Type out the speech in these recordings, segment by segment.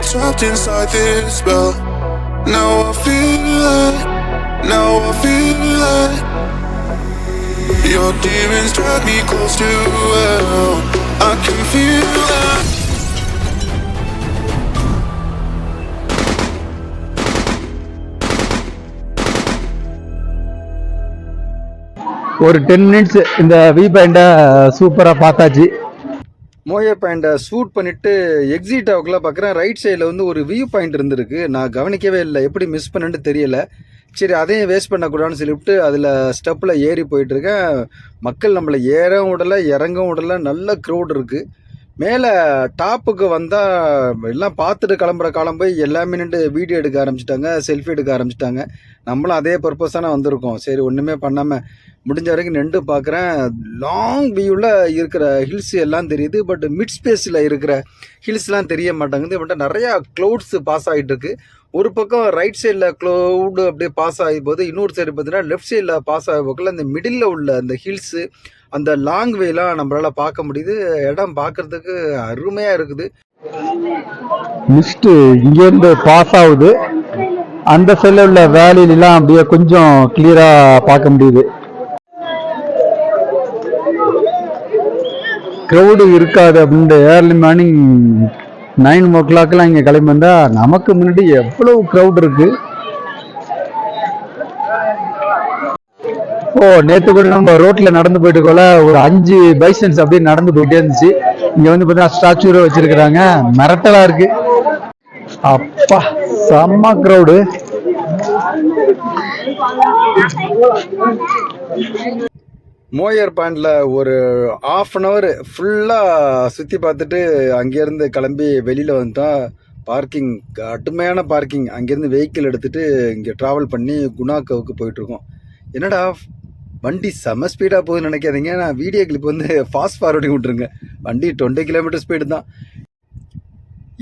trapped inside this spell. Now I feel like, now I feel like your demons drag me close to hell. I can feel that. ஒரு 10 minutes இந்த view பாயிண்ட சூப்பரா பார்த்தாச்சு. மோயே பாயிண்ட்டை shoot பண்ணிட்டு exit ஆகுக்குள்ள பார்க்குறேன். Right சைடில் வந்து ஒரு வியூ பாயிண்ட் இருந்திருக்கு. நான் கவனிக்கவே இல்லை, எப்படி மிஸ் பண்ணேன்னு தெரியல. சரி, அதையும் வேஸ்ட் பண்ணக்கூடாதுன்னு சொல்லிவிட்டு அதில் ஸ்டெப்பில் ஏறி போயிட்டுருக்கேன். மக்கள் நம்மளை ஏறவும் விடலை இறங்கவும் விடலை, நல்ல க்ரௌட் இருக்குது. மேலே டாப்புக்கு வந்தால் எல்லாம் பார்த்துட்டு கிளம்புற போய் எல்லாமே நின்று வீடியோ எடுக்க ஆரம்பிச்சிட்டாங்க, செல்ஃபி எடுக்க ஆரம்பிச்சிட்டாங்க. நம்மளும் அதே பர்பஸ் தானே வந்திருக்கோம். சரி, ஒன்றுமே பண்ணாமல் முடிஞ்ச வரைக்கும் நின்று பார்க்குறேன். லாங் வியூவில் இருக்கிற ஹில்ஸ் எல்லாம் தெரியுது, பட் மிட் ஸ்பேஸில் இருக்கிற ஹில்ஸ்லாம் தெரிய மாட்டேங்குது. பட் நிறையா க்ளவுட்ஸ் பாஸ் ஆகிட்டு இருக்கு. ஒரு பக்கம் ரைட் சைடில் க்ளவுடு அப்படியே பாஸ் ஆகி போகுது, இன்னொரு சைடு பார்த்தீங்கன்னா லெஃப்ட் சைடில் பாஸ் ஆகி போக்கில் அந்த மிடில் உள்ள அந்த ஹில்ஸு, அந்த லாங் வேலாம் நம்மளால் பார்க்க முடியுது. இடம் பார்க்குறதுக்கு அருமையாக இருக்குது. மிஸ்ட்டு இங்கேருந்து பாஸ் ஆகுது, அந்த சைடில் உள்ள வேலிலாம் அப்படியே கொஞ்சம் கிளியராக பார்க்க முடியுது. க்ரௌடு இருக்காது அப்படின்ட்டு ஏர்லி மார்னிங் 9 o'clock இங்கே கிளம்பி வந்தால் நமக்கு முன்னாடி எவ்வளவு க்ரௌட் இருக்கு. நேற்று கூட நம்ம ரோட்டில் நடந்து போயிட்டு போல ஒரு 5 பைசன்ஸ் அப்படியே நடந்து போயிட்டே இருந்துச்சு. இங்கே வந்து பார்த்தீங்கன்னா ஸ்டாச்சுவை வச்சிருக்கிறாங்க, மிரட்டலாக இருக்கு. அப்பா செம்ம க்ரௌடு. மோயர் பாயிண்டில் ஒரு 1/2 hour ஃபுல்லாக சுற்றி பார்த்துட்டு அங்கேருந்து கிளம்பி வெளியில் வந்துட்டால் பார்க்கிங், கடுமையான பார்க்கிங். அங்கேருந்து வெஹிக்கிள் எடுத்துகிட்டு இங்கே ட்ராவல் பண்ணி குணாக்கவுக்கு போயிட்டுருக்கோம். என்னடா வண்டி செம்ம ஸ்பீடாக போகுதுன்னு நினைக்காதீங்க, நான் வீடியோ கிளிப் வந்து ஃபாஸ்ட் ஃபார்வர்டிங் விட்ருங்க. வண்டி 20 km ஸ்பீடு தான்.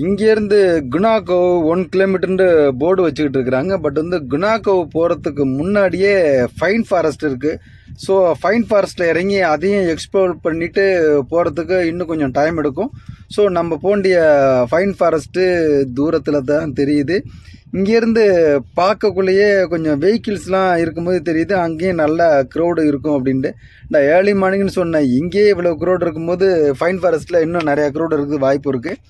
இங்கேருந்து குணாக்கோவ் 1 kilometer போர்டு வச்சுக்கிட்டு இருக்கிறாங்க. பட் வந்து குணாக்கோவ் போகிறதுக்கு முன்னாடியே ஃபைன் ஃபாரஸ்ட் இருக்குது. ஸோ ஃபைன் ஃபாரஸ்ட்டில் இறங்கி அதையும் எக்ஸ்ப்ளோர் பண்ணிவிட்டு போகிறதுக்கு இன்னும் கொஞ்சம் டைம் எடுக்கும். ஸோ நம்ம போண்டிய ஃபைன் ஃபாரஸ்ட்டு தூரத்தில் தான் தெரியுது. இங்கேருந்து பார்க்கக்குள்ளேயே கொஞ்சம் வெஹிக்கிள்ஸ்லாம் இருக்கும்போது தெரியுது அங்கேயும் நல்ல க்ரௌடு இருக்கும் அப்படின்ட்டு. நான் ஏர்லி மார்னிங்னு சொன்னேன், இங்கேயே இவ்வளோ க்ரௌடு இருக்கும்போது ஃபைன் ஃபாரஸ்ட்டில் இன்னும் நிறையா க்ரௌடு இருக்குது, வாய்ப்பு இருக்குது.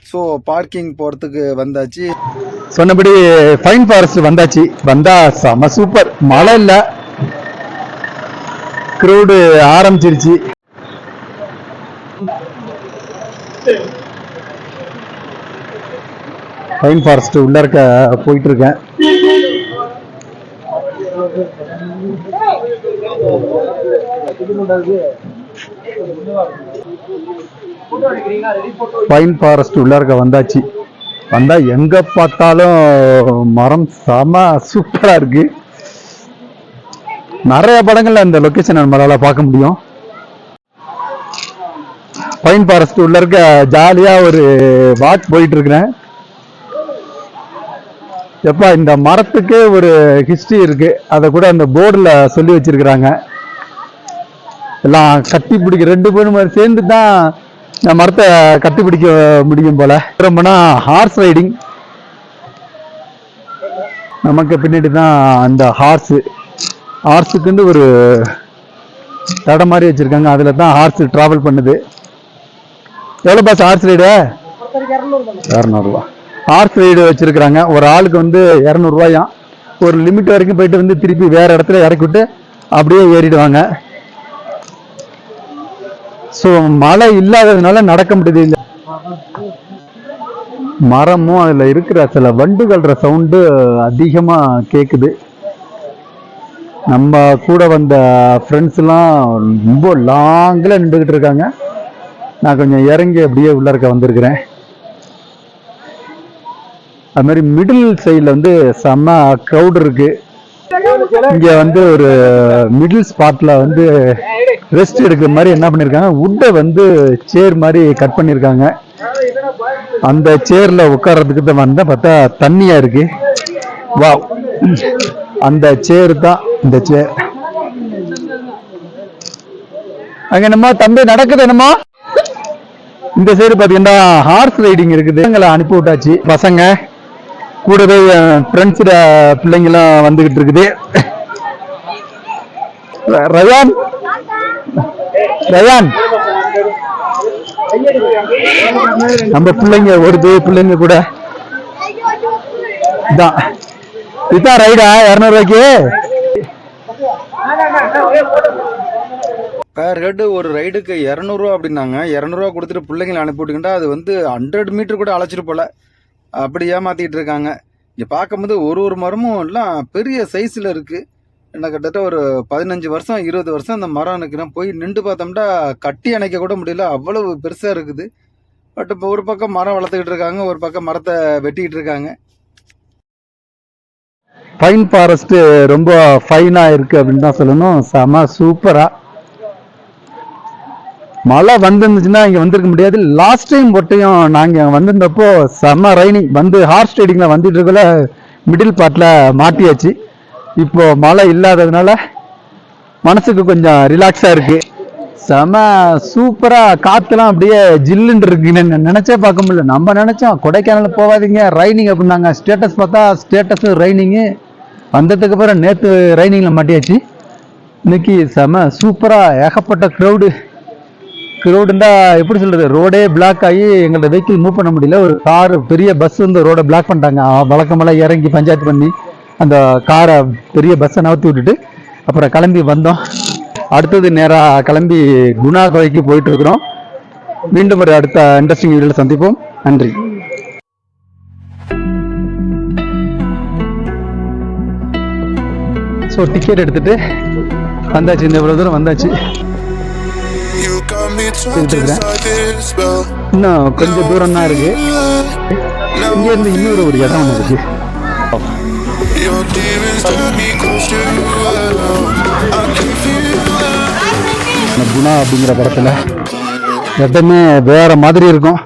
ஸோ பார்க்கிங் போகிறதுக்கு வந்தாச்சு. சொன்னபடி ஃபைன் ஃபாரஸ்ட் வந்தாச்சு. வந்தா செம சூப்பர், மழை இல்லை, க்ரௌடு ஆரம்பிச்சிருச்சு. ஃபைன் ஃபாரஸ்ட் உள்ள இருக்க போயிட்டு இருக்கேன். பைன் ஃபாரஸ்ட் உள்ள இருக்க வந்தாச்சு. வந்தா எங்க பார்த்தாலும் மரம் செம சூப்பரா இருக்கு. நிறைய படங்கள்ல இந்த லொகேஷன் நம்மளால பார்க்க முடியும். பைன் ஃபாரஸ்ட் உள்ள இருக்க ஜாலியா ஒரு வாக் போயிட்டு இருக்கிறேன். எப்பா இந்த மரத்துக்கு ஒரு ஹிஸ்டரி இருக்கு, அதை கூட அந்த போர்டுல சொல்லி வச்சிருக்கிறாங்க. எல்லாம் கட்டி பிடிக்க 2 பேரும் சேர்ந்து தான் இந்த மரத்தை கட்டி பிடிக்க முடியும் போல. ரொம்பனா ஹார்ஸ் ரைடிங், நமக்கு பின்னாடி தான் அந்த ஹார்ஸுக்குன்னு ஒரு தடை மாதிரி வச்சிருக்காங்க, அதுல தான் ஹார்ஸ் டிராவல் பண்ணுது. எவ்வளவு பாஸ் ஹார்ஸ் ரைடு? 200 ரூபா ஹார்ஸ் ரைடு வச்சிருக்கிறாங்க. ஒரு ஆளுக்கு வந்து 200 ரூபாயாம். ஒரு லிமிட் வரைக்கும் போயிட்டு வந்து திருப்பி வேற இடத்துல இறக்கி விட்டு அப்படியே ஏறிடுவாங்க. ஸோ மழை இல்லாததுனால நடக்க முடியுது. இல்லை மரமும் அதில் இருக்கிற சில வண்டுகள்ற சவுண்டு அதிகமாக கேட்குது. நம்ம கூட வந்த ஃப்ரெண்ட்ஸ்லாம் ரொம்ப லாங்கில் நின்றுக்கிட்டு இருக்காங்க. நான் கொஞ்சம் இறங்கி அப்படியே உள்ள இருக்க வந்திருக்கிறேன். அது மாதிரி மிடில் சைடில் வந்து செம்ம க்ரௌட் இருக்கு. இங்க வந்து ஒரு மிடில் ஸ்பாட்ல வந்து ரெஸ்ட் எடுக்கிற மாதிரி என்ன பண்ணிருக்காங்க, வுட்டை வந்து சேர் மாதிரி கட் பண்ணிருக்காங்க. அந்த சேர்ல உட்கார்றதுக்கு தான் வந்தா பார்த்தா தண்ணியா இருக்கு. வா, அந்த சேர் தான் இந்த சேர். அங்க என்னமோ தம்பி நடக்குது, என்னமோ இந்த சைடு பாத்தீங்கன்னா ஹார்ஸ் ரைடிங் இருக்குது. எங்களை அனுப்பி விட்டாச்சு. பசங்க கூடவே ஃப்ரெண்ட்ஸோட பிள்ளைங்களாம் வந்துகிட்டு இருக்குது. ரயான் ரயான் நம்ம பிள்ளைங்க வருது. பிள்ளைங்க கூட இதான் ரைடா 200 ரூபாய்க்கு. பேர் ஹெட் ஒரு ரைடுக்கு 200 ரூபா அப்படின்னாங்க. 200 ரூபா கொடுத்துட்டு பிள்ளைங்களை அனுப்பிவிட்டுக்கிட்டா அது வந்து 100 மீட்டர் கூட அழைச்சிட்டு போல. அப்படி ஏமாத்திட்டு இருக்காங்க. இங்கே பார்க்கும்போது ஒரு மரமும் எல்லாம் பெரிய சைஸில் இருக்குது. என்ன கிட்டத்தட்ட ஒரு 15 வருஷம் 20 வருஷம் அந்த மரம் நிற்கிறேன். போய் நின்று பார்த்தோம்னா கட்டி அணைக்க கூட முடியல, அவ்வளவு பெருசாக இருக்குது. பட் இப்போ ஒரு பக்கம் மரம் வளர்த்துக்கிட்டு இருக்காங்க, ஒரு பக்கம் மரத்தை வெட்டிக்கிட்டு இருக்காங்க. பைன் ஃபாரஸ்ட் ரொம்ப ஃபைனா இருக்கு அப்படின்னு தான் சொல்லணும். செம சூப்பரா. மழை வந்துருந்துச்சுன்னா இங்க வந்திருக்க முடியாது. லாஸ்ட் டைம் ஒட்டையும் நாங்க வந்திருந்தப்போ செம ரைனிங் வந்து ஹார்ஸ் ரைடிங்ல வந்துட்டு இருக்கல மிடில் பார்ட்ல மாட்டியாச்சு. இப்போ மழை இல்லாததுனால மனசுக்கு கொஞ்சம் ரிலாக்ஸா இருக்கு. செம சூப்பரா காத்துலாம் அப்படியே ஜில்லுன்னு இருக்குன்னு நினைச்சே பார்க்க முடியல. நம்ம நினைச்சோம் கொடைக்கானல் போகாதீங்க ரைனிங் அப்படின்னாங்க. ஸ்டேட்டஸ் பார்த்தா ஸ்டேட்டஸ் ரைனிங்கு. வந்ததுக்கு அப்புறம் நேற்று ரைனிங்ல மாட்டியாச்சு. இன்னைக்கு செம சூப்பரா ஏகப்பட்ட க்ரௌடுண்டா எப்படி சொல்றது, ரோடே பிளாக் ஆகி எங்களோட வெஹிக்கிள் மூவ் பண்ண முடியல. ஒரு கார் பெரிய பஸ் வந்து ரோடை பிளாக் பண்ணிட்டாங்க. வழக்கமெல்லாம் இறங்கி பஞ்சாயத்து பண்ணி அந்த காரை பெரிய பஸ்ஸை நகர்த்தி விட்டுட்டு அப்புறம் கிளம்பி வந்தோம். அடுத்தது நேராக கிளம்பி குணா கோயிலுக்கு போயிட்டு இருக்கிறோம். மீண்டும் ஒரு அடுத்த இன்ட்ரெஸ்டிங் வீடியோவில் சந்திப்போம். நன்றி. ஸோ டிக்கெட் எடுத்துட்டு வந்தாச்சு. இந்த இவ்வளோ தூரம் வந்தாச்சு. இன்னும் கொஞ்சம் தூரம் தான் இருக்கு. இங்க இருந்து இன்னொரு ஒரு இடம் ஒன்று இருக்கு. குணா அப்படிங்கிற படத்துல இடமே வேற மாதிரி இருக்கும்.